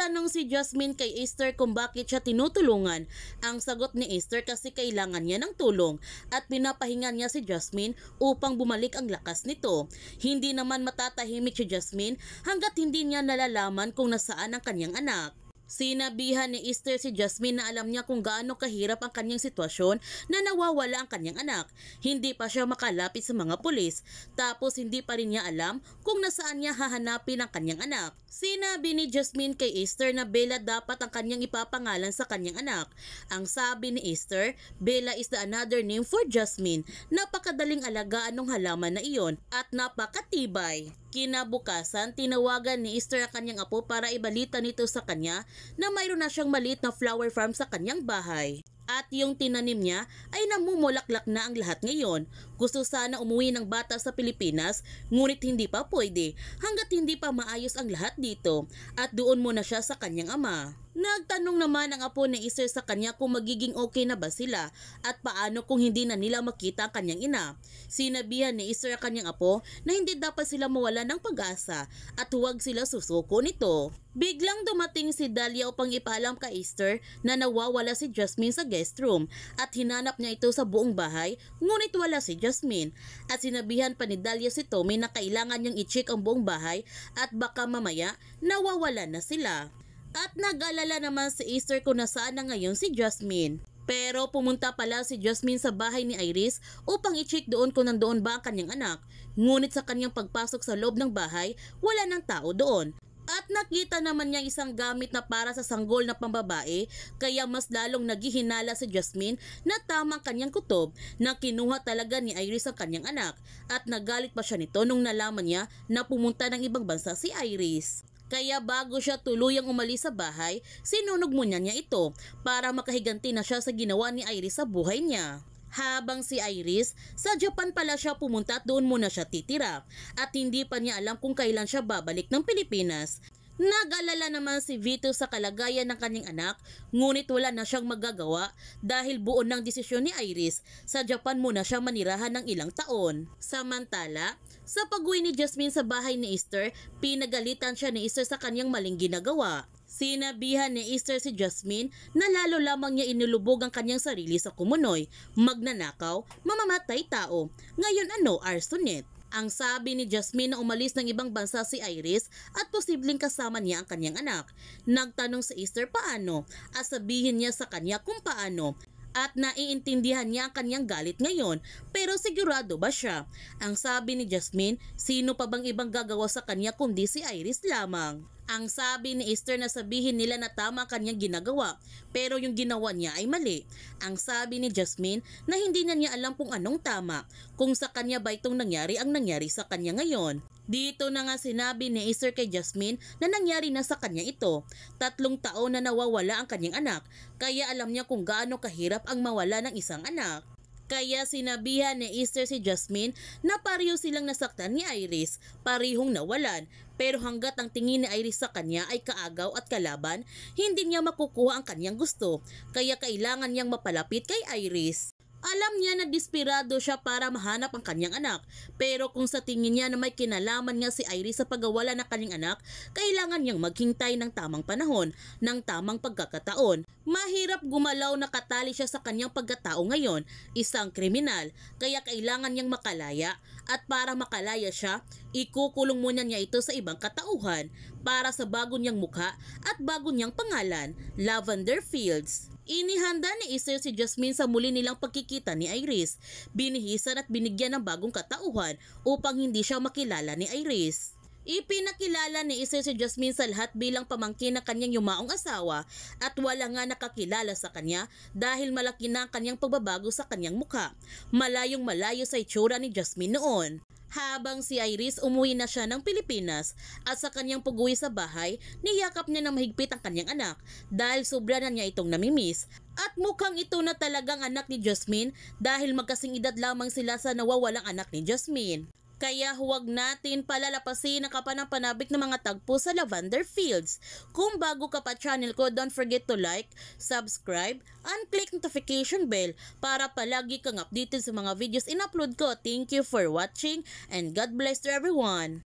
Nagtanong si Jasmine kay Esther kung bakit siya tinutulungan. Ang sagot ni Esther kasi kailangan niya ng tulong at pinapahinga niya si Jasmine upang bumalik ang lakas nito. Hindi naman matatahimik si Jasmine hanggat hindi niya nalalaman kung nasaan ang kanyang anak. Sinabihan ni Esther si Jasmine na alam niya kung gaano kahirap ang kanyang sitwasyon na nawawala ang kanyang anak. Hindi pa siya makalapit sa mga pulis, tapos hindi pa rin niya alam kung nasaan niya hahanapin ang kanyang anak. Sinabi ni Jasmine kay Esther na Bella dapat ang kanyang ipapangalan sa kanyang anak. Ang sabi ni Esther, Bella is the another name for Jasmine. Napakadaling alagaan ng halaman na iyon at napakatibay. Kinabukasan, tinawagan ni Esther ang kanyang apo para ibalita nito sa kanya na mayroon na siyang maliit na flower farm sa kanyang bahay. At yung tinanim niya ay namumulaklak na ang lahat ngayon. Gusto sana umuwi ng bata sa Pilipinas, ngunit hindi pa pwede hanggat hindi pa maayos ang lahat dito at doon muna siya sa kanyang ama. Nagtanong naman ang apo ni Esther sa kanya kung magiging okay na ba sila at paano kung hindi na nila makita ang kanyang ina. Sinabihan ni Esther ang kanyang apo na hindi dapat sila mawala ng pag-asa at huwag sila susuko nito. Biglang dumating si Dahlia upang ipaalam kay Esther na nawawala si Jasmine sa guest room at hinanap niya ito sa buong bahay, ngunit wala si Jasmine. At sinabihan pa ni Dahlia si Tommy na kailangan niyang i-check ang buong bahay at baka mamaya nawawala na sila. At nag-alala naman si Esther kung nasaan na ngayon si Jasmine. Pero pumunta pala si Jasmine sa bahay ni Iris upang i-check doon kung nandoon ba ang kanyang anak. Ngunit sa kanyang pagpasok sa loob ng bahay, wala ng tao doon. At nakita naman niya isang gamit na para sa sanggol na pambabae, kaya mas lalong naghihinala si Jasmine na tama ang kanyang kutob na kinuha talaga ni Iris ang kanyang anak. At nagalit pa siya nito nung nalaman niya na pumunta ng ibang bansa si Iris. Kaya bago siya tuluyang umalis sa bahay, sinunog muna niya ito para makahiganti na siya sa ginawa ni Iris sa buhay niya. Habang si Iris, sa Japan pala siya pumunta at doon muna siya titira at hindi pa niya alam kung kailan siya babalik ng Pilipinas. Nag-alala naman si Vito sa kalagayan ng kanyang anak, ngunit wala na siyang magagawa dahil buo ng desisyon ni Iris. Sa Japan muna siya manirahan ng ilang taon. Samantala, sa pag-uwi ni Jasmine sa bahay ni Esther, pinagalitan siya ni Esther sa kanyang maling ginagawa. Sinabihan ni Esther si Jasmine na lalo lamang niya inulubog ang kanyang sarili sa kumunoy, magnanakaw, mamamatay tao. Ngayon ano, arsonet? Ang sabi ni Jasmine na umalis ng ibang bansa si Iris at posibleng kasama niya ang kanyang anak. Nagtanong si Esther paano at sabihin niya sa kanya kung paano. At naiintindihan niya ang kanyang galit ngayon, pero sigurado ba siya? Ang sabi ni Jasmine, sino pa bang ibang gagawa sa kanya kundi si Iris lamang? Ang sabi ni Esther na sabihin nila na tama ang kanyang ginagawa, pero yung ginawa niya ay mali. Ang sabi ni Jasmine na hindi na niya alam kung anong tama, kung sa kanya ba itong nangyari ang nangyari sa kanya ngayon. Dito na nga sinabi ni Esther kay Jasmine na nangyari na sa kanya ito. 3 taon na nawawala ang kanyang anak, kaya alam niya kung gaano kahirap ang mawala ng isang anak. Kaya sinabihan ni Esther si Jasmine na pareho silang nasaktan ni Iris, parehong nawalan. Pero hanggat ang tingin ni Iris sa kanya ay kaagaw at kalaban, hindi niya makukuha ang kanyang gusto. Kaya kailangan niyang mapalapit kay Iris. Alam niya na desperado siya para mahanap ang kanyang anak, pero kung sa tingin niya na may kinalaman nga si Iris sa pagkawala ng kanyang anak, kailangan niyang maghintay ng tamang panahon, ng tamang pagkakataon. Mahirap gumalaw na katali siya sa kanyang pagkatao ngayon, isang kriminal, kaya kailangan niyang makalaya at para makalaya siya, ikukulong muna niya ito sa ibang katauhan para sa bago niyang mukha at bago niyang pangalan, Lavender Fields. Inihanda ni Esther si Jasmine sa muli nilang pagkikita ni Iris. Binihisan at binigyan ng bagong katauhan upang hindi siya makilala ni Iris. Ipinakilala ni Esther si Jasmine sa lahat bilang pamangkin ng kanyang yumaong asawa at wala nga nakakilala sa kanya dahil malaki na ang kanyang pagbabago sa kanyang mukha. Malayong malayo sa itsura ni Jasmine noon. Habang si Iris umuwi na siya ng Pilipinas at sa kanyang pag-uwi sa bahay, niyakap niya ng mahigpit ang kanyang anak dahil sobra na niya itong namimiss. At mukhang ito na talagang anak ni Jasmine dahil magkasing edad lamang sila sa nawawalang anak ni Jasmine. Kaya huwag natin palalapasin ang kapanapanabik ng mga tagpo sa Lavender Fields. Kung bago ka pa channel ko, don't forget to like, subscribe, and click notification bell para palagi kang updated sa mga videos in-upload ko. Thank you for watching and God bless to everyone.